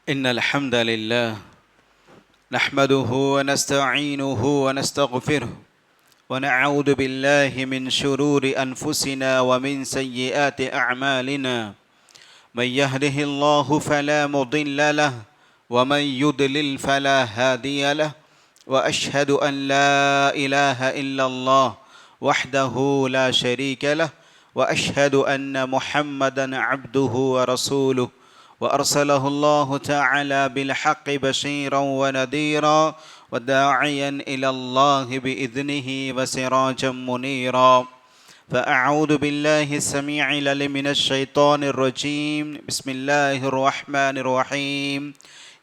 إن الحمد لله نحمده ونستعينه ونستغفره ونعوذ بالله من شرور أنفسنا ومن سيئات أعمالنا. من يهده الله فلا مضل له ومن يضلل فلا هادي له، وأشهد أن لا إله إلا الله وحده لا شريك له، وأشهد أن محمدًا عبده ورسوله، وأرسله الله تعالى بالحق بشيرا ونذيرا وداعيا إلى الله بإذنه وسراجا منيرا. فأعوذ بالله السميع العليم من الشيطان الرجيم. بسم الله الرحمن الرحيم.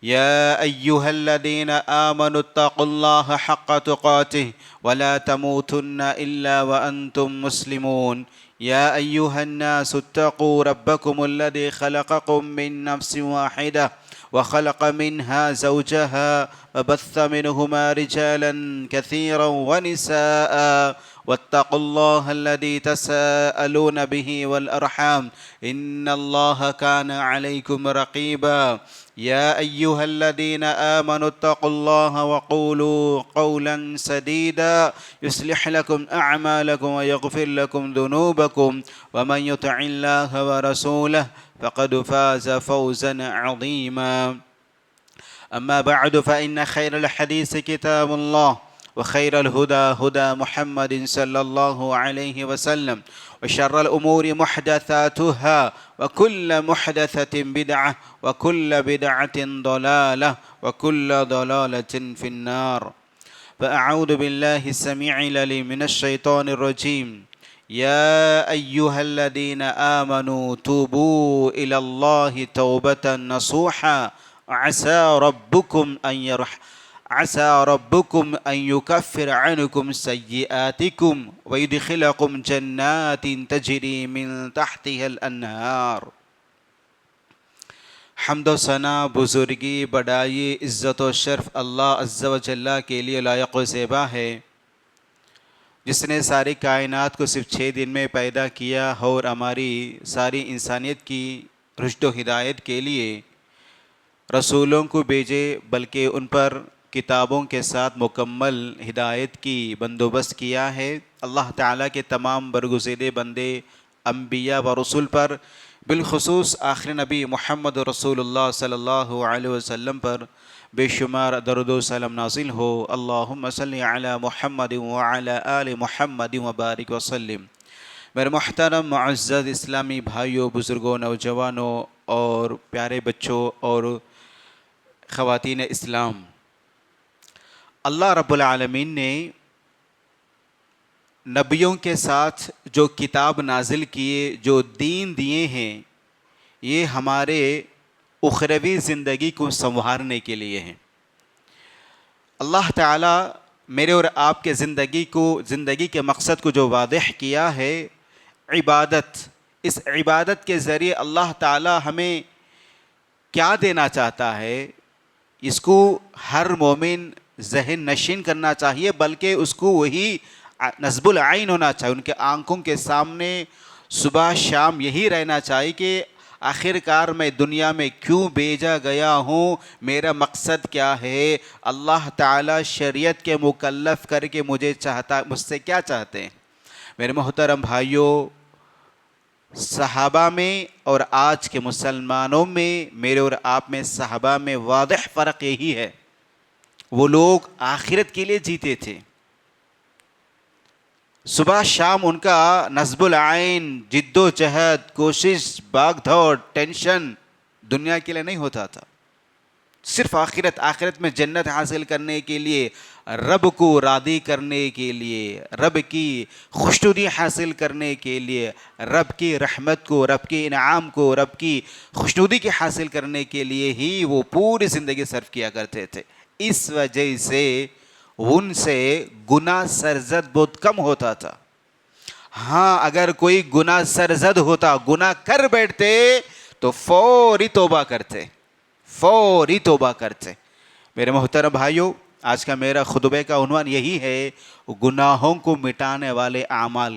يا أيها الذين آمنوا اتقوا الله حق تقاته ولا تموتن إلا وأنتم مسلمون. يا أيها الناس اتقوا ربكم الذي خلقكم من نفس واحدة وخلق منها زوجها وبث منهما رجالا كثيرا ونساء، واتقوا الله الذي تساءلون به والأرحام إن الله كان عليكم رقيبا. يا أيها الذين آمنوا اتقوا الله وقولوا قولا سديدا يصلح لكم أعمالكم ويغفر لكم ذنوبكم، ومن يطع الله ورسوله فقد فاز فوزا عظيما. أما بعد، فإن خير الحديث كتاب الله، وخير الهدى هدى محمد صلى الله عليه وسلم، وشر الأمور محدثاتها، وكل محدثة بدعة، وكل بدعة ضلالة، وكل ضلالة في النار. فأعوذ بالله السميع العليم من الشيطان الرجيم. يا أيها الذين آمنوا توبوا إلى الله توبة نصوحا عسى ربكم أن يكفر عنكم سيئاتكم ويدخلكم جنات تجري من تحتها الأنهار. حمد و ثنا، بزرگی، بڑائی، عزت و شرف اللہ عز و جل کے لیے لائق و زیبا ہے، جس نے ساری کائنات کو صرف 6 دن میں پیدا کیا اور ہماری ساری انسانیت کی رشد و ہدایت کے لیے رسولوں کو بھیجے، بلکہ ان پر کتابوں کے ساتھ مکمل ہدایت کی بندوبست کیا ہے۔ اللہ تعالیٰ کے تمام برگزیدہ بندے انبیاء و رسول پر، بالخصوص آخری نبی محمد رسول اللہ صلی اللہ علیہ وسلم پر بے شمار درود و سلام نازل ہو۔ اللہم صلی علی محمد وعلی آل محمد وبارک وسلم۔ میرے محترم معزز اسلامی بھائیوں، بزرگوں، نوجوانوں اور پیارے بچوں اور خواتین اسلام، اللہ رب العالمین نے نبیوں کے ساتھ جو کتاب نازل کیے، جو دین دیے ہیں، یہ ہمارے اخروی زندگی کو سنوارنے کے لیے ہیں۔ اللہ تعالیٰ میرے اور آپ کے زندگی کے مقصد کو جو واضح کیا ہے، عبادت، اس عبادت کے ذریعے اللہ تعالیٰ ہمیں کیا دینا چاہتا ہے، اس کو ہر مومن ذہن نشین کرنا چاہیے، بلکہ اس کو وہی نصب العین ہونا چاہیے، ان کے آنکھوں کے سامنے صبح شام یہی رہنا چاہیے کہ آخر کار میں دنیا میں کیوں بھیجا گیا ہوں، میرا مقصد کیا ہے، اللہ تعالیٰ شریعت کے مکلف کر کے مجھ سے کیا چاہتے ہیں۔ میرے محترم بھائیوں، صحابہ میں اور آج کے مسلمانوں میں، میرے اور آپ میں، صحابہ میں واضح فرق یہی ہے، وہ لوگ آخرت کے لیے جیتے تھے۔ صبح شام ان کا نصب العین، جد و جہد، کوشش، بھاگ دوڑ، ٹینشن دنیا کے لیے نہیں ہوتا تھا، صرف آخرت میں جنت حاصل کرنے کے لیے، رب کو راضی کرنے کے لیے، رب کی خوشنودی حاصل کرنے کے لیے، رب کی رحمت کو، رب کے انعام کو، رب کی خوشنودی کی حاصل کرنے کے لیے ہی وہ پوری زندگی صرف کیا کرتے تھے۔ اس وجہ سے ان سے گناہ سرزد بہت کم ہوتا تھا۔ ہاں، اگر کوئی گناہ سرزد ہوتا، گناہ کر بیٹھتے تو فوری توبہ کرتے۔ میرے محترم بھائیوں، آج کا میرا خطبے کا عنوان یہی ہے، گناہوں کو مٹانے والے اعمال۔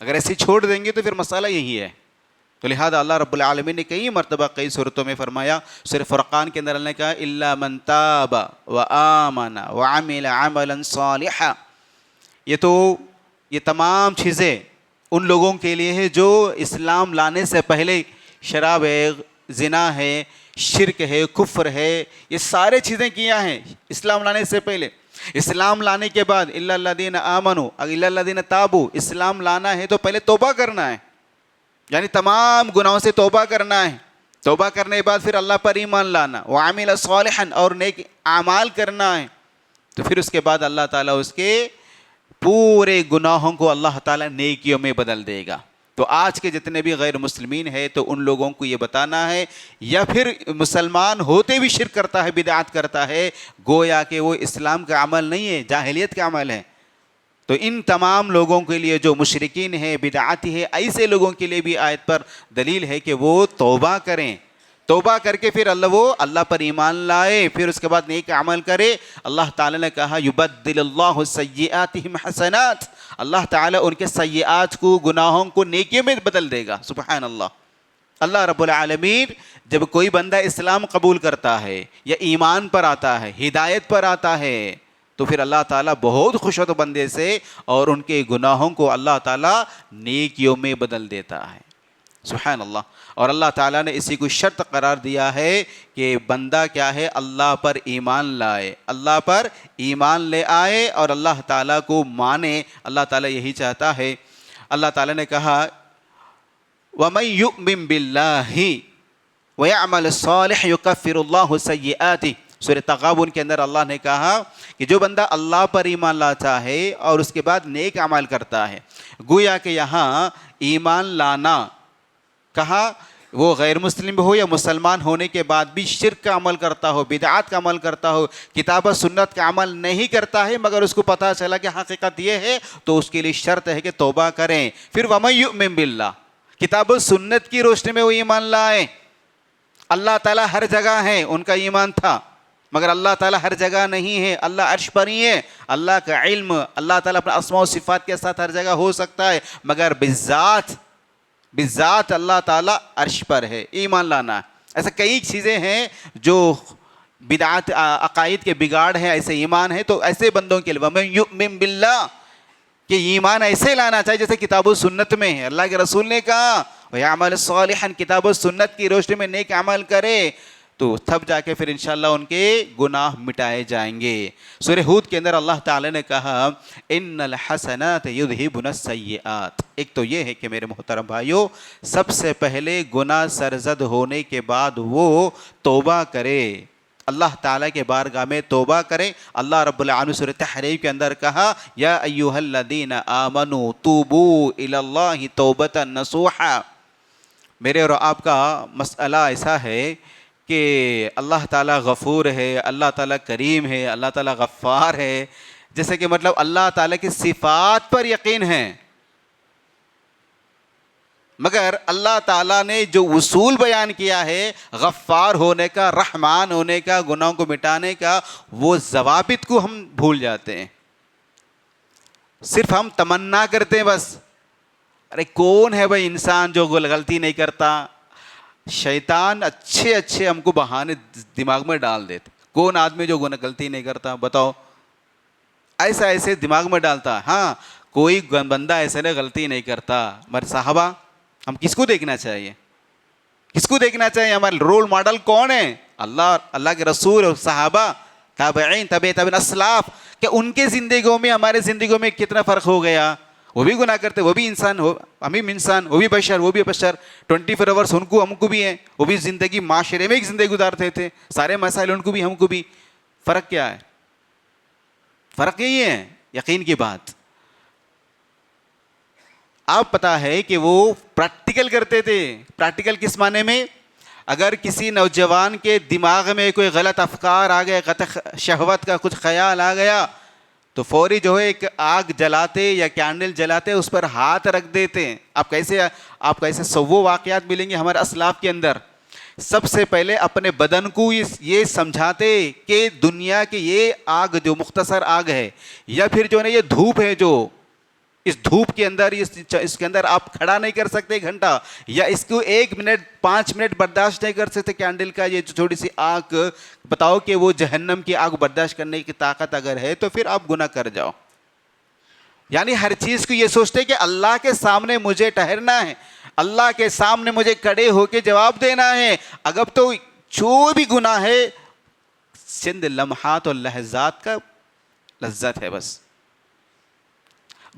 اگر ایسے چھوڑ دیں گے تو پھر مسئلہ یہی ہے. تو لہذا اللہ رب العالمین نے کئی مرتبہ کئی صورتوں میں فرمایا. سورہ فرقان کے اندر اللہ نے کہا الا من تاب وآمن وعمل عملا صالحا. یہ تمام چیزیں ان لوگوں کے لیے ہے جو اسلام لانے سے پہلے شراب ہے, زنا ہے, شرک ہے, کفر ہے, یہ سارے چیزیں کیا ہیں اسلام لانے سے پہلے. اسلام لانے کے بعد الا الذین آمنوا الا الذین تابوا, اسلام لانا ہے تو پہلے توبہ کرنا ہے, یعنی تمام گناہوں سے توبہ کرنا ہے. توبہ کرنے کے بعد پھر اللہ پر ایمان لانا, وعمل صالحا, اور نیک اعمال کرنا ہے. تو پھر اس کے بعد اللہ تعالیٰ اس کے پورے گناہوں کو اللہ تعالیٰ نیکیوں میں بدل دے گا. تو آج کے جتنے بھی غیر مسلمین ہیں تو ان لوگوں کو یہ بتانا ہے, یا پھر مسلمان ہوتے بھی شرک کرتا ہے, بدعت کرتا ہے, گویا کہ وہ اسلام کا عمل نہیں ہے, جاہلیت کا عمل ہے. تو ان تمام لوگوں کے لیے جو مشرکین ہیں, بدعاتی ہے, ایسے لوگوں کے لیے بھی آیت پر دلیل ہے کہ وہ توبہ کریں. توبہ کر کے پھر اللہ پر ایمان لائے, پھر اس کے بعد نیک عمل کرے. اللہ تعالیٰ نے کہا یبدل اللہ سیئاتہم حسنات, اللہ تعالیٰ ان کے سیئات کو, گناہوں کو نیکیوں میں بدل دے گا. سبحان اللہ. اللہ رب العالمین جب کوئی بندہ اسلام قبول کرتا ہے یا ایمان پر آتا ہے, ہدایت پر آتا ہے, تو پھر اللہ تعالیٰ بہت خوش ہوتا بندے سے, اور ان کے گناہوں کو اللہ تعالیٰ نیکیوں میں بدل دیتا ہے. سبحان اللہ. اور اللہ تعالیٰ نے اسی کو شرط قرار دیا ہے کہ بندہ کیا ہے, اللہ پر ایمان لائے, اللہ پر ایمان لے آئے اور اللہ تعالیٰ کو مانے. اللہ تعالیٰ یہی چاہتا ہے. اللہ تعالیٰ نے کہا وَمَن يُؤْمِن بِاللَّهِ وَيَعْمَلْ صَالِحًا يُكَفِّرُ اللَّهُ سَيِّئَاتِهِ. سورہ تغابن کے اندر اللہ نے کہا کہ جو بندہ اللہ پر ایمان لاتا ہے اور اس کے بعد نیک عمل کرتا ہے, گویا کہ یہاں ایمان لانا کہا وہ غیر مسلم ہو یا مسلمان ہونے کے بعد بھی شرک کا عمل کرتا ہو, بدعات کا عمل کرتا ہو, کتاب و سنت کا عمل نہیں کرتا ہے, مگر اس کو پتہ چلا کہ حقیقت یہ ہے, تو اس کے لیے شرط ہے کہ توبہ کریں. پھر وَمَن يُؤْمِن بِاللَّهِ, کتاب و سنت کی روشنی میں وہ ایمان لائیں. اللہ تعالیٰ ہر جگہ ہے, ان کا ایمان تھا, مگر اللہ تعالیٰ ہر جگہ نہیں ہے. اللہ عرش پر ہی ہے. اللہ کا علم اللہ تعالیٰ اپنے اسماء و صفات کے ساتھ ہر جگہ ہو سکتا ہے, مگر بذات اللہ تعالیٰ عرش پر ہے. ایمان لانا. ایسا کئی چیزیں ہیں جو بدعات عقائد کے بگاڑ ہیں, ایسے ایمان ہے. تو ایسے بندوں کے لیے وَمَن يُؤْمِن بِاللَّهِ, کہ ایمان ایسے لانا چاہیے جیسے کتاب و سنت میں ہے. اللہ کے رسول نے کہا وَيَعْمَلْ صَالِحًا, کتاب و سنت کی روشنی میں نیک عمل کرے, تو تب جا کے پھر انشاءاللہ ان کے گناہ مٹائے جائیں گے. سورہ ہود کے اندر اللہ تعالی نے کہا ان الحسنات یذہبن السیئات. ایک تو یہ ہے کہ میرے محترم بھائیو, سب سے پہلے گناہ سرزد ہونے کے بعد وہ توبہ کرے, اللہ تعالیٰ کے بارگاہ میں توبہ کریں. اللہ رب العالمین سورہ تحریم کے اندر کہا یا ایھا الذین آمنوا توبوا الی اللہ توبۃ نصوحا. میرے اور آپ کا مسئلہ ایسا ہے کہ اللہ تعالیٰ غفور ہے, اللہ تعالیٰ کریم ہے, اللہ تعالیٰ غفار ہے, جیسے کہ مطلب اللہ تعالیٰ کی صفات پر یقین ہے, مگر اللہ تعالیٰ نے جو اصول بیان کیا ہے غفار ہونے کا, رحمان ہونے کا, گناہوں کو مٹانے کا, وہ ضوابط کو ہم بھول جاتے ہیں. صرف ہم تمنا کرتے ہیں بس. ارے کون ہے بھائی انسان جو غلطی نہیں کرتا؟ شیطان اچھے ہم کو بہانے دماغ میں ڈال دیتے. کون آدمی جو غلطی نہیں کرتا بتاؤ؟ ایسے دماغ میں ڈالتا. ہاں کوئی بندہ ایسے نہیں غلطی نہیں کرتا. مگر صحابہ, ہم کس کو دیکھنا چاہیے؟ کس کو دیکھنا چاہیے؟ ہمارے رول ماڈل کون ہے؟ اللہ کے رسول اور صحابہ, تابعین, تابعین اسلاف. کہ ان کے زندگیوں میں ہمارے زندگیوں میں کتنا فرق ہو گیا. وہ بھی گناہ کرتے, وہ بھی انسان ہو, ہم بھی انسان, وہ بھی بشر, وہ بھی بشر. 24 آورس ان کو ہم کو بھی ہیں. وہ بھی زندگی معاشرے میں ایک زندگی گزارتے تھے. سارے مسائل ان کو بھی ہم کو بھی. فرق کیا ہے؟ فرق یہی ہے یقین کی بات. آپ پتہ ہے کہ وہ پریکٹیکل کرتے تھے. پریکٹیکل کس معنی میں؟ اگر کسی نوجوان کے دماغ میں کوئی غلط افکار آ گئے, غلط شہوت کا کچھ خیال آ گیا, تو فوری جو ہے ایک آگ جلاتے یا کینڈل جلاتے, اس پر ہاتھ رکھ دیتے. آپ کیسے سو واقعات ملیں گے ہمارے اسلاف کے اندر. سب سے پہلے اپنے بدن کو یہ سمجھاتے کہ دنیا کی یہ آگ جو مختصر آگ ہے, یا پھر جو ہے یہ دھوپ ہے جو اس دھوپ کے اندر اس کے اندر آپ کھڑا نہیں کر سکتے 1 گھنٹہ، یا اس کو 1 منٹ 5 منٹ برداشت نہیں کر سکتے کینڈل کا یہ چھوٹی سی آگ، بتاؤ کہ وہ جہنم کی آگ برداشت کرنے کی طاقت اگر ہے تو پھر آپ گناہ کر جاؤ. یعنی ہر چیز کو یہ سوچتے کہ اللہ کے سامنے مجھے ٹھہرنا ہے، اللہ کے سامنے مجھے کھڑے ہو کے جواب دینا ہے. اگر تو جو بھی گناہ ہے چند لمحات اور لحظات کا لذت ہے، بس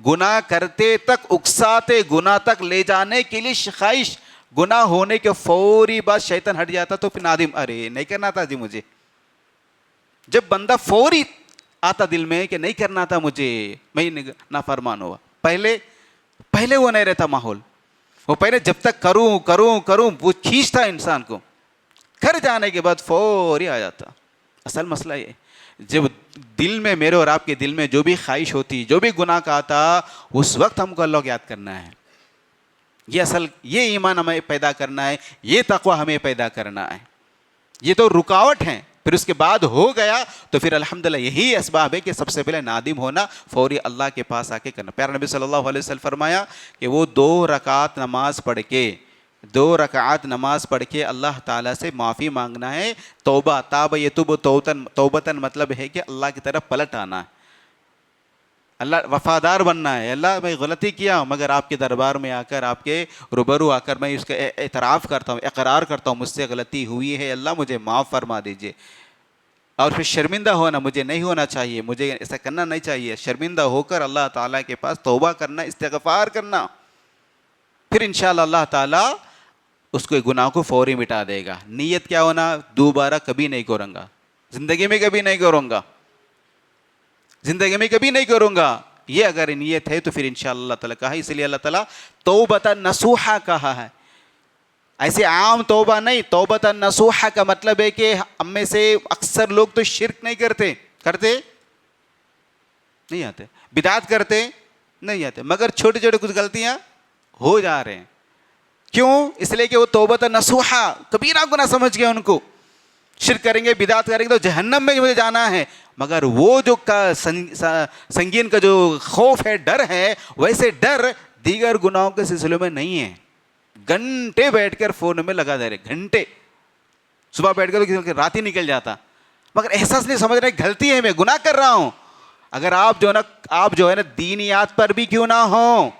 گناہ کرتے تک اکساتے، گناہ تک لے جانے کے لیے خواہش، گناہ ہونے کے فوری بعد شیطان ہٹ جاتا تو پھر نادم، ارے نہیں کرنا تھا جی مجھے. جب بندہ فوری آتا دل میں کہ نہیں کرنا تھا مجھے، میں نافرمان ہوا، پہلے وہ نہیں رہتا ماحول، وہ پہلے جب تک کروں وہ کھینچتا انسان کو، کر جانے کے بعد فوری آ جاتا. اصل مسئلہ یہ جب دل میں، میرے اور آپ کے دل میں جو بھی خواہش ہوتی، جو بھی گناہ کا آتا، اس وقت ہم کو اللہ کو یاد کرنا ہے. یہ ایمان ہمیں پیدا کرنا ہے، یہ تقوی ہمیں پیدا کرنا ہے. یہ تو رکاوٹ ہے، پھر اس کے بعد ہو گیا تو پھر الحمدللہ یہی اسباب ہے کہ سب سے پہلے نادم ہونا، فوری اللہ کے پاس آ کے کرنا. پیارے نبی صلی اللہ علیہ وسلم فرمایا کہ وہ 2 رکعت نماز پڑھ کے اللہ تعالیٰ سے معافی مانگنا ہے. توبہ، تاب یتوب توبتاً مطلب ہے کہ اللہ کی طرف پلٹ آنا ہے، اللہ وفادار بننا ہے. اللہ میں غلطی کیا، مگر آپ کے دربار میں آ کر، آپ کے روبرو آ کر میں اس کا اعتراف کرتا ہوں، اقرار کرتا ہوں مجھ سے غلطی ہوئی ہے، اللہ مجھے معاف فرما دیجیے. اور پھر شرمندہ ہونا، مجھے نہیں ہونا چاہیے، مجھے ایسا کرنا نہیں چاہیے. شرمندہ ہو کر اللہ تعالیٰ کے پاس توبہ کرنا، استغفار کرنا، پھر انشاءاللہ اللہ تعالیٰ اس کو گناہ کو فوری مٹا دے گا. نیت کیا ہونا، دوبارہ کبھی نہیں کروں گا، زندگی میں کبھی نہیں کروں گا. یہ اگر نیت ہے تو پھر انشاءاللہ اللہ تعالیٰ کہا، اس لیے اللہ تعالیٰ توبۃ نصوحا کہا ہے. ایسے عام توبہ نہیں، توبۃ نصوحا کا مطلب ہے کہ ہم میں سے اکثر لوگ تو شرک نہیں کرتے نہیں آتے، بدعت کرتے نہیں آتے، مگر چھوٹے چھوٹے کچھ غلطیاں ہو جا رہے ہیں. کیوں؟ اس لیے کہ وہ توبۃ نصوحا، کبیرہ گناہ سمجھ گئے ان کو. شرک کریں گے، بدعت کریں گے تو جہنم میں مجھے جانا ہے. مگر وہ جو سنگین کا جو خوف ہے، ڈر ہے، ویسے ڈر دیگر گناہوں کے سلسلے میں نہیں ہے. گھنٹے بیٹھ کر فون میں لگا دے رہے، گھنٹے، صبح بیٹھ کر تو رات ہی نکل جاتا، مگر احساس نہیں سمجھ رہے غلطی ہے، میں گناہ کر رہا ہوں. اگر آپ جو ہے نا دینیات پر بھی کیوں نہ ہوں،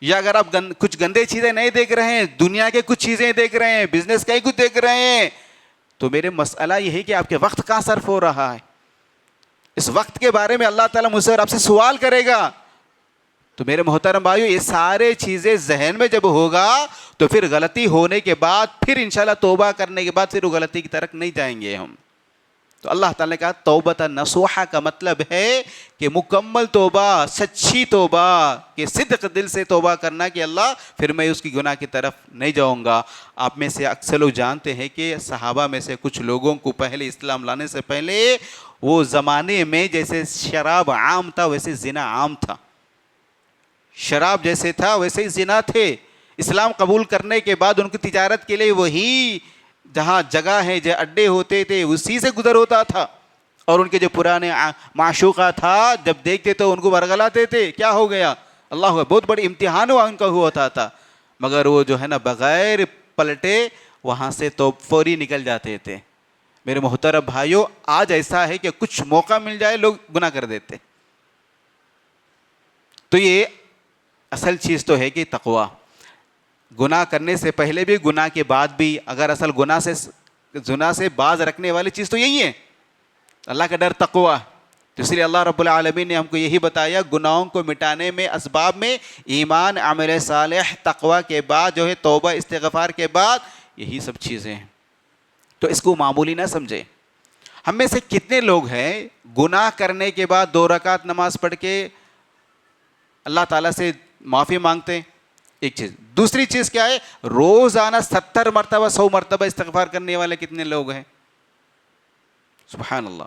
یا اگر آپ کچھ گندے چیزیں نہیں دیکھ رہے ہیں، دنیا کے کچھ چیزیں دیکھ رہے ہیں، بزنس کا ہی کچھ دیکھ رہے ہیں، تو میرے مسئلہ یہ ہے کہ آپ کے وقت کہاں صرف ہو رہا ہے. اس وقت کے بارے میں اللہ تعالیٰ مجھ سے اور آپ سے سوال کرے گا. تو میرے محترم بھائیو، یہ سارے چیزیں ذہن میں جب ہوگا تو پھر غلطی ہونے کے بعد، پھر انشاءاللہ توبہ کرنے کے بعد پھر وہ غلطی کی طرف نہیں جائیں گے ہم. تو اللہ تعالیٰ نے کہا توبۃ نصوحا کا مطلب ہے کہ مکمل توبہ، سچی توبہ، کہ صدق دل سے توبہ کرنا کہ اللہ پھر میں اس کی گناہ کی طرف نہیں جاؤں گا. آپ میں سے اکثر لوگ جانتے ہیں کہ صحابہ میں سے کچھ لوگوں کو پہلے اسلام لانے سے پہلے وہ زمانے میں جیسے شراب عام تھا ویسے زنا عام تھا. شراب جیسے تھا ویسے ہی زنا تھے. اسلام قبول کرنے کے بعد ان کی تجارت کے لیے وہی جہاں جگہ ہے، جو اڈے ہوتے تھے، اسی سے گزر ہوتا تھا. اور ان کے جو پرانے معشوقہ تھا، جب دیکھتے تو ان کو ورغلاتے تھے، کیا ہو گیا، اللہ، بہت بڑی امتحان ان کا ہوتا تھا. مگر وہ جو ہے نا بغیر پلٹے وہاں سے تو فوری نکل جاتے تھے. میرے محترم بھائیوں، آج ایسا ہے کہ کچھ موقع مل جائے لوگ گناہ کر دیتے. تو یہ اصل چیز تو ہے کہ تقوی، گناہ کرنے سے پہلے بھی، گناہ کے بعد بھی. اگر اصل گناہ سے باز رکھنے والی چیز تو یہی ہے، اللہ کا ڈر، تقوی. تو اس لیے اللہ رب العالمین نے ہم کو یہی بتایا، گناہوں کو مٹانے میں اسباب میں ایمان، عمل صالح، تقوی کے بعد جو ہے توبہ، استغفار کے بعد یہی سب چیزیں ہیں. تو اس کو معمولی نہ سمجھے. ہم میں سے کتنے لوگ ہیں گناہ کرنے کے بعد 2 رکعت نماز پڑھ کے اللہ تعالیٰ سے معافی مانگتے ہیں؟ ایک چیز. دوسری چیز کیا ہے، روزانہ 70 مرتبہ 100 مرتبہ استغفار کرنے والے کتنے لوگ ہیں؟ سبحان اللہ.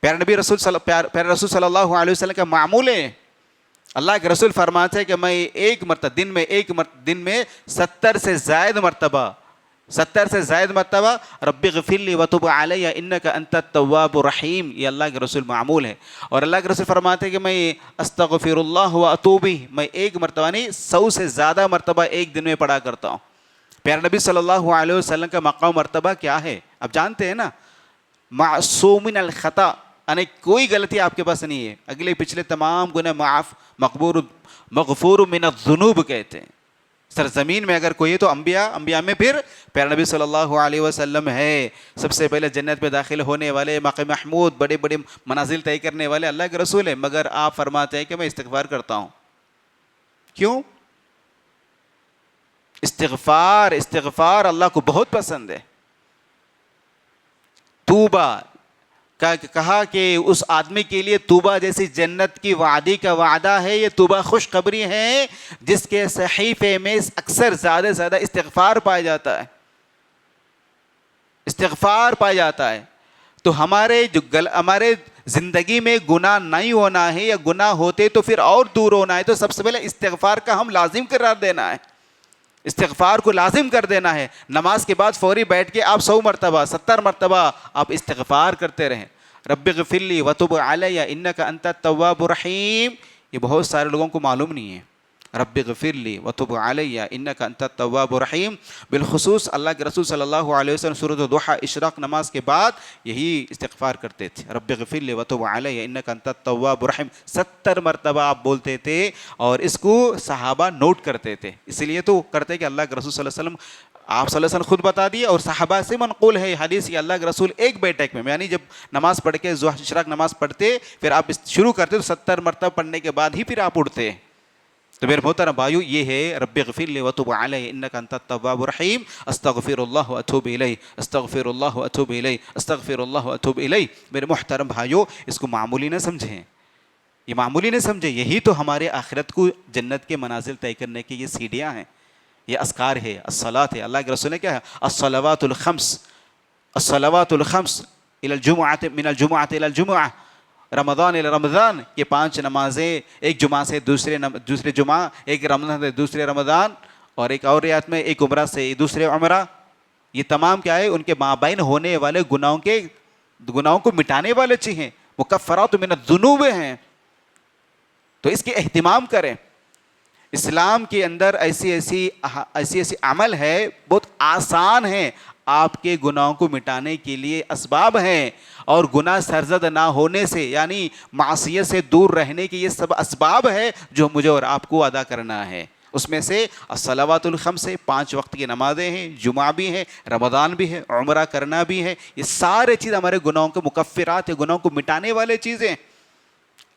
پیارے رسول صلی اللہ علیہ وسلم کا معمول ہے. اللہ کے رسول فرماتے ہیں کہ میں دن میں 70 سے زائد مرتبہ 70 سے زائد مرتبہ رب اغفر لی وتب علی انک انت التواب الرحیم، یہ اللہ کے رسول معمول ہے. اور اللہ کے رسول فرماتے ہیں کہ میں استغفر اللہ و اتوب الیہ، میں ایک مرتبہ نہیں 100 سے زیادہ مرتبہ ایک دن میں پڑھا کرتا ہوں. پیارے نبی صلی اللہ علیہ وسلم کا مقام مرتبہ کیا ہے اب جانتے ہیں نا، معصوم من الخطا، یعنی کوئی غلطی آپ کے پاس نہیں ہے، اگلے پچھلے تمام گناہ معاف، مغفور من الذنوب کہتے ہیں. سرزمین میں اگر کوئی ہے تو انبیاء میں پھر پیارے نبی صلی اللہ علیہ وسلم ہے. سب سے پہلے جنت میں داخل ہونے والے، مقام محمود، بڑے بڑے منازل طے کرنے والے اللہ کے رسول ہیں، مگر آپ فرماتے ہیں کہ میں استغفار کرتا ہوں. کیوں؟ استغفار اللہ کو بہت پسند ہے. توبہ کہا کہ اس آدمی کے لیے توبہ جیسی جنت کی وعدے کا وعدہ ہے، یہ توبہ خوشخبری ہے جس کے صحیفے میں اکثر زیادہ سے زیادہ استغفار پایا جاتا ہے. استغفار پایا جاتا ہے. تو ہمارے زندگی میں گناہ نہیں ہونا ہے، یا گناہ ہوتے تو پھر اور دور ہونا ہے، تو سب سے پہلے استغفار کا ہم لازم قرار دینا ہے. استغفار کو لازم کر دینا ہے. نماز کے بعد فوری بیٹھ کے آپ 100 مرتبہ 70 مرتبہ آپ استغفار کرتے رہیں. رب اغفر لی وتب علی انک انت التواب الرحیم، یہ بہت سارے لوگوں کو معلوم نہیں ہے. رب اغفر لی وتب علی انک انت التواب الرحیم. بالخصوص اللہ کے رسول صلی اللہ علیہ وسلم سورۃ الضحیٰ اشراق نماز کے بعد یہی استغفار کرتے تھے. رب اغفر لی وتب علی انک انت التواب الرحیم 70 مرتبہ آپ بولتے تھے، اور اس کو صحابہ نوٹ کرتے تھے. اس لیے تو کرتے کہ اللہ کے رسول صلی اللہ علیہ وسلم، آپ صلی اللہ علیہ وسلم خود بتا دیے اور صحابہ سے منقول ہے حدیث کہ اللہ کے رسول ایک بیٹھک میں، یعنی جب نماز پڑھ کے اشراق نماز پڑھتے پھر آپ شروع کرتے تو 70 مرتبہ پڑھنے کے بعد ہی پھر آپ اٹھتے. تو میرے محترم بھائیو، یہ ہے رب اغفر لی وتب علی انک انت التواب الرحیم. استغفر اللہ واتوب الیہ، استغفر اللہ واتوب الیہ، استغفر اللہ واتوب الیہ. میرے محترم بھائیو، اس کو معمولی نہ سمجھیں، یہ معمولی نہ سمجھیں. یہی تو ہمارے آخرت کو جنت کے منازل طے کرنے کی یہ سیڑھیاں ہیں، یہ اذکار ہے، الصلاۃ ہے. اللہ کے رسول نے کیا ہے؟ الصلوات الخمس، الصلوات الخمس الی الجمعۃ، من الجمعۃ الی الجمعہ، رمضان الی رمضان. یہ 5 نمازیں، ایک جمعہ سے دوسرے جمعہ، ایک رمضان سے دوسرے رمضان، اور ایک اور روایت میں ایک عمرہ سے دوسرے عمرہ. یہ تمام کیا ہے؟ ان کے مابین ہونے والے گناہوں کو مٹانے والے چیزیں ہیں، مکفرات من الذنوب ہیں. تو اس کے اہتمام کریں. اسلام کے اندر ایسی عمل ہے بہت آسان ہے، آپ کے گناہوں کو مٹانے کے لیے اسباب ہیں، اور گناہ سرزد نہ ہونے سے یعنی معصیت سے دور رہنے کے یہ سب اسباب ہے جو مجھے اور آپ کو ادا کرنا ہے. اس میں سے الصلوات الخمس سے 5 وقت کی نمازیں ہیں، جمعہ بھی ہے، رمضان بھی ہے، عمرہ کرنا بھی ہے. یہ سارے چیز ہمارے گناہوں کے مکفرات ہیں، گناہوں کو مٹانے والے چیزیں.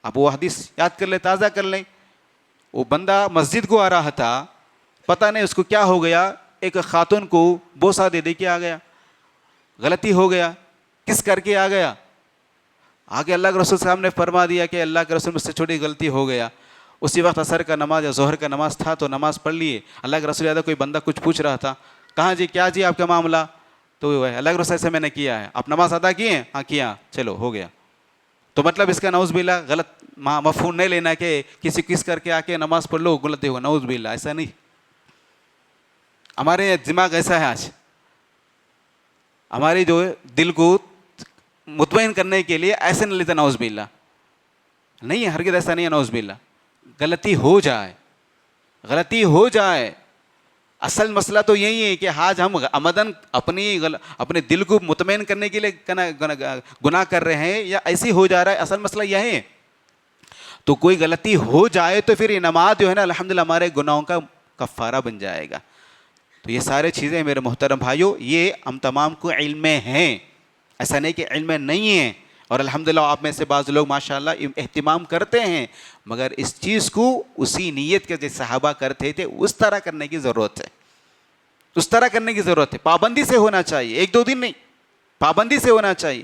اب وہ حدیث یاد کر لیں، تازہ کر لیں. وہ بندہ مسجد کو آ رہا تھا، پتہ نہیں اس کو کیا ہو گیا، ایک خاتون کو بوسہ دے کے آ گیا. غلطی ہو گیا، کس کر کے آ گیا؟ آگے اللہ کے رسول صاحب نے فرما دیا کہ اللہ کے رسول مجھ سے چھوٹی غلطی ہو گیا. اسی وقت عصر کا نماز یا ظہر کا نماز تھا تو نماز پڑھ لیے. اللہ کے رسول کوئی بندہ کچھ پوچھ رہا تھا، کہاں جی، کیا جی آپ کا معاملہ؟ تو اللہ کے رسول سے میں نے کیا ہے. آپ نماز ادا کیے ہیں؟ ہاں کیا. چلو ہو گیا. تو مطلب اس کا نعوذ باللہ غلط مفہوم نہیں لینا کہ کسی کس کر کے آ کے نماز پڑھ لو غلطی ہو، نعوذ باللہ ایسا نہیں. ہمارے دماغ ایسا ہے آج، ہمارے جو دل کو مطمئن کرنے کے لیے ایسے نہیں لیتا نعوذ باللہ. نہیں ہے، ہرگز ایسا نہیں ہے نعوذ باللہ. غلطی ہو جائے، اصل مسئلہ تو یہی ہے کہ آج ہم عمدن اپنے دل کو مطمئن کرنے کے لیے گناہ کر رہے ہیں یا ایسی ہو جا رہا ہے. اصل مسئلہ یہ ہے. تو کوئی غلطی ہو جائے تو پھر یہ نماز جو ہے نا الحمدللہ ہمارے گناہوں کا کفارہ بن جائے گا. تو یہ سارے چیزیں میرے محترم بھائیوں، یہ ہم تمام کو علم میں ہیں، ایسا نہیں کہ علم میں نہیں ہیں. اور الحمدللہ آپ میں سے بعض لوگ ماشاءاللہ اہتمام کرتے ہیں، مگر اس چیز کو اسی نیت کے جیسے صحابہ کرتے تھے اس طرح کرنے کی ضرورت ہے. اس طرح کرنے کی ضرورت ہے. پابندی سے ہونا چاہیے، 1-2 دن نہیں، پابندی سے ہونا چاہیے.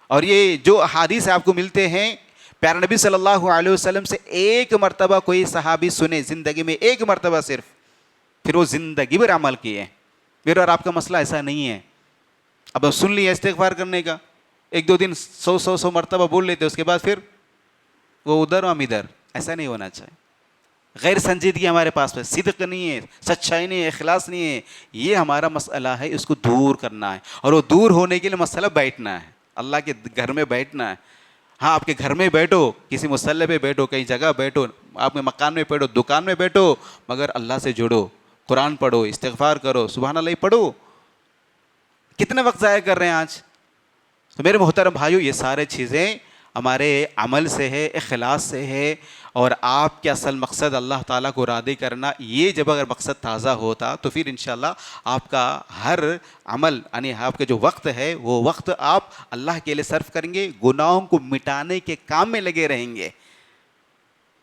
اور یہ جو احادیث آپ کو ملتے ہیں، پیارے نبی صلی اللہ علیہ وسلم سے ایک مرتبہ کوئی صحابی سنے زندگی میں، ایک مرتبہ صرف، پھر وہ زندگی بھر عمل کیے. میرا اور آپ کا مسئلہ ایسا نہیں ہے. اب سن لیا استغفار کرنے کا، 1-2 دن 100 مرتبہ بول لیتے، اس کے بعد پھر وہ ادھر ہم ادھر. ایسا نہیں ہونا چاہیے. غیر سنجیدگی ہمارے پاس میں، صدق نہیں ہے، سچائی نہیں ہے، اخلاص نہیں ہے، یہ ہمارا مسئلہ ہے، اس کو دور کرنا ہے. اور وہ دور ہونے کے لیے مسئلہ بیٹھنا ہے، اللہ کے گھر میں بیٹھنا ہے. ہاں آپ کے گھر میں بیٹھو، کسی مصلی پہ بیٹھو، کہیں جگہ بیٹھو، آپ کے مکان میں بیٹھو، دکان میں بیٹھو، مگر اللہ سے جڑو، قرآن پڑھو، استغفار کرو، سبحان اللہ پڑھو. کتنے وقت ضائع کر رہے ہیں آج؟ تو میرے محترم بھائیو، یہ سارے چیزیں ہمارے عمل سے ہے، اخلاص سے ہے. اور آپ کے اصل مقصد اللہ تعالیٰ کو راضی کرنا، یہ جب اگر مقصد تازہ ہوتا تو پھر انشاءاللہ آپ کا ہر عمل، یعنی آپ کا جو وقت ہے وہ وقت آپ اللہ کے لیے صرف کریں گے، گناہوں کو مٹانے کے کام میں لگے رہیں گے.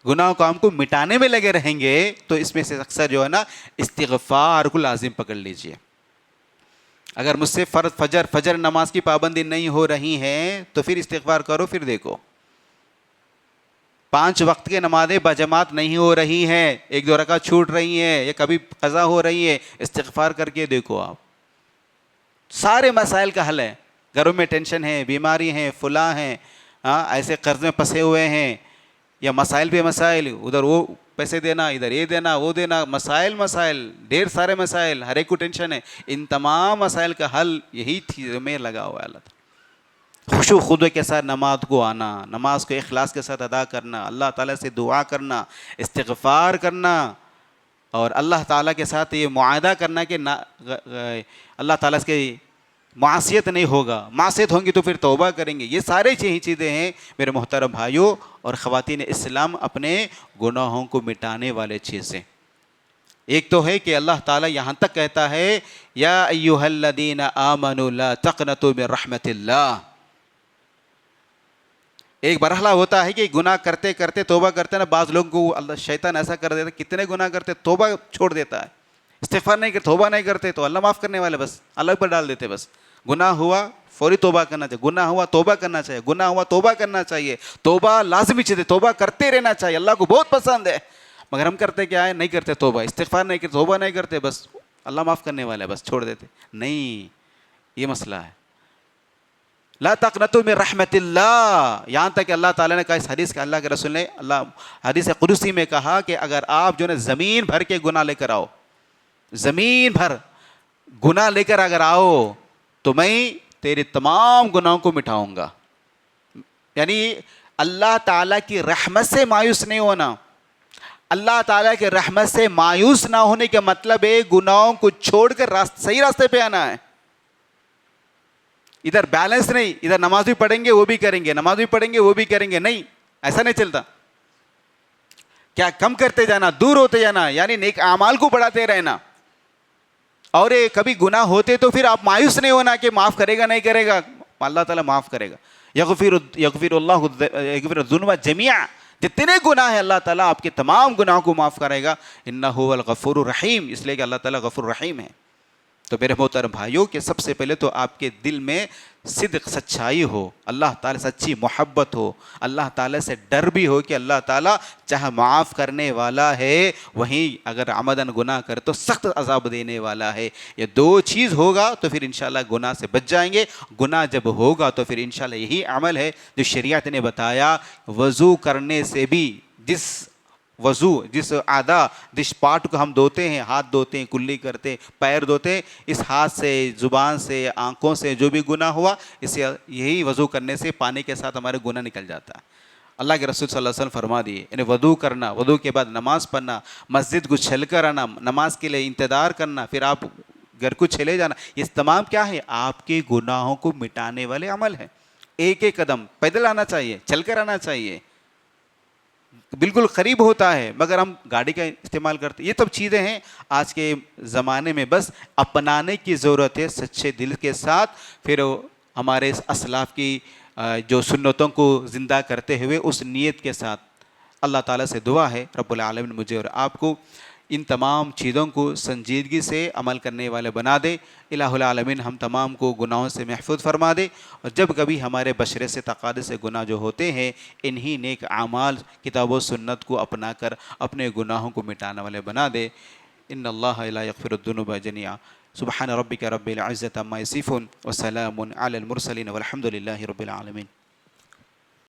گناہ کام کو مٹانے میں لگے رہیں گے. تو اس میں سے اکثر جو ہے نا استغفار کو لازم پکڑ لیجئے. اگر مجھ سے فجر نماز کی پابندی نہیں ہو رہی ہے تو پھر استغفار کرو، پھر دیکھو. 5 وقت کے نمازیں بجماعت نہیں ہو رہی ہیں، 1-2 رکعت چھوٹ رہی ہیں یا کبھی قضا ہو رہی ہے، استغفار کر کے دیکھو. آپ سارے مسائل کا حل ہے. گھروں میں ٹینشن ہے، بیماری ہیں، فلاں ہیں، ایسے قرض میں پھنسے ہوئے ہیں، یا مسائل پہ مسائل، ادھر وہ پیسے دینا، ادھر یہ دینا، وہ دینا، مسائل ڈھیر سارے مسائل، ہر ایک کو ٹینشن ہے. ان تمام مسائل کا حل یہی چیزوں میں لگا ہوا ہے. اللہ تعالیٰ خشوع خضوع کے ساتھ نماز کو آنا، نماز کو اخلاص کے ساتھ ادا کرنا، اللہ تعالیٰ سے دعا کرنا، استغفار کرنا، اور اللہ تعالیٰ کے ساتھ یہ معاہدہ کرنا کہ اللہ تعالیٰ کے معصیت نہیں ہوگا، معصیت ہوں گی تو پھر توبہ کریں گے. یہ سارے یہی چیزیں ہیں میرے محترم بھائیوں اور خواتین اسلام، اپنے گناہوں کو مٹانے والے چیزیں. ایک تو ہے کہ اللہ تعالیٰ یہاں تک کہتا ہے یا ایھا الذین آمنوا لا تقنطوا من رحمت اللہ. ایک مرحلہ ہوتا ہے کہ گناہ کرتے کرتے توبہ کرتے نا، بعض لوگوں کو اللہ شیطان ایسا کر دیتا ہے، کتنے گناہ کرتے توبہ چھوڑ دیتا ہے، استغفار نہیں کرتے، توبہ نہیں کرتے، تو اللہ معاف کرنے والے، بس اللہ پر ڈال دیتے. بس گناہ ہوا فوری توبہ کرنا چاہیے، گناہ ہوا توبہ کرنا چاہیے، گناہ ہوا توبہ کرنا چاہیے. توبہ لازمی چیز ہے، توبہ کرتے رہنا چاہیے، اللہ کو بہت پسند ہے. مگر ہم کرتے کیا ہے؟ نہیں کرتے توبہ، استغفار نہیں کرتے، توبہ نہیں کرتے، بس اللہ معاف کرنے والے، بس چھوڑ دیتے. نہیں، یہ مسئلہ ہے. لا تقنطوا من رحمت اللہ، یہاں تک کہ اللہ تعالیٰ نے کہا اس حدیث کا، اللہ کے رسول نے حدیث قدسی میں کہا کہ اگر آپ جو ہے زمین بھر کے گناہ لے کر آؤ، زمین بھر گناہ لے کر اگر آؤ تو میں تیرے تمام گناہوں کو مٹاؤں گا. یعنی اللہ تعالیٰ کی رحمت سے مایوس نہیں ہونا. اللہ تعالیٰ کی رحمت سے مایوس نہ ہونے کا مطلب ہے گناہوں کو چھوڑ کر صحیح راستے پہ آنا ہے. ادھر بیلنس نہیں، ادھر نماز بھی پڑھیں گے وہ بھی کریں گے، نماز بھی پڑھیں گے وہ بھی کریں گے، نہیں، ایسا نہیں چلتا. کیا کم کرتے جانا، دور ہوتے جانا، یعنی نیک اعمال کو بڑھاتے رہنا. اور کبھی گناہ ہوتے تو پھر آپ مایوس نہیں ہونا کہ معاف کرے گا نہیں کرے گا، اللہ تعالیٰ معاف کرے گا. یغفر الذنوب جميعا، جتنے گناہ ہیں اللہ تعالیٰ آپ کے تمام گناہوں کو معاف کرے گا. انہ هو الغفور الرحیم، اس لیے کہ اللہ تعالیٰ غفور رحیم ہے. تو میرے محترم بھائیوں کہ سب سے پہلے تو آپ کے دل میں صدق، سچائی ہو، اللہ تعالیٰ سے سچی محبت ہو، اللہ تعالیٰ سے ڈر بھی ہو کہ اللہ تعالیٰ چاہے معاف کرنے والا ہے، وہیں اگر عمدن گناہ کرے تو سخت عذاب دینے والا ہے. یہ 2 چیز ہوگا تو پھر انشاءاللہ گناہ سے بچ جائیں گے. گناہ جب ہوگا تو پھر انشاءاللہ یہی عمل ہے جو شریعت نے بتایا. وضو کرنے سے بھی جس اعضاء، جس پارٹ کو ہم دھوتے ہیں، ہاتھ دھوتے ہیں، کلی کرتے ہیں، پیر دھوتے ہیں، اس ہاتھ سے، زبان سے، آنکھوں سے جو بھی گناہ ہوا، اسے یہی وضو کرنے سے پانی کے ساتھ ہمارے گناہ نکل جاتا ہے. اللہ کے رسول صلی اللہ علیہ وسلم فرما دیے، یعنی وضو کرنا، وضو کے بعد نماز پڑھنا، مسجد کو چھل کر آنا، نماز کے لیے انتظار کرنا، پھر آپ گھر کو چلے جانا، یہ تمام کیا ہے؟ آپ کے گناہوں کو مٹانے والے عمل ہیں. ایک ایک قدم پیدل آنا چاہیے، چل کر آنا چاہیے، بالکل قریب ہوتا ہے، مگر ہم گاڑی کا استعمال کرتے. یہ سب چیزیں ہیں آج کے زمانے میں بس اپنانے کی ضرورت ہے سچے دل کے ساتھ. پھر ہمارے اسلاف کی جو سنتوں کو زندہ کرتے ہوئے اس نیت کے ساتھ. اللہ تعالیٰ سے دعا ہے رب العالمین مجھے اور آپ کو ان تمام چیزوں کو سنجیدگی سے عمل کرنے والے بنا دے. الہ العالمین ہم تمام کو گناہوں سے محفوظ فرما دے. اور جب کبھی ہمارے بشرے سے تقاضے سے گناہ جو ہوتے ہیں، انہی نیک اعمال کتاب و سنت کو اپنا کر اپنے گناہوں کو مٹانے والے بنا دے. ان اللہ لا یغفر الذنوب جميعا. سبحان ربک رب العزة عما یصفون وسلام علی المرسلین والحمد للہ رب العالمین.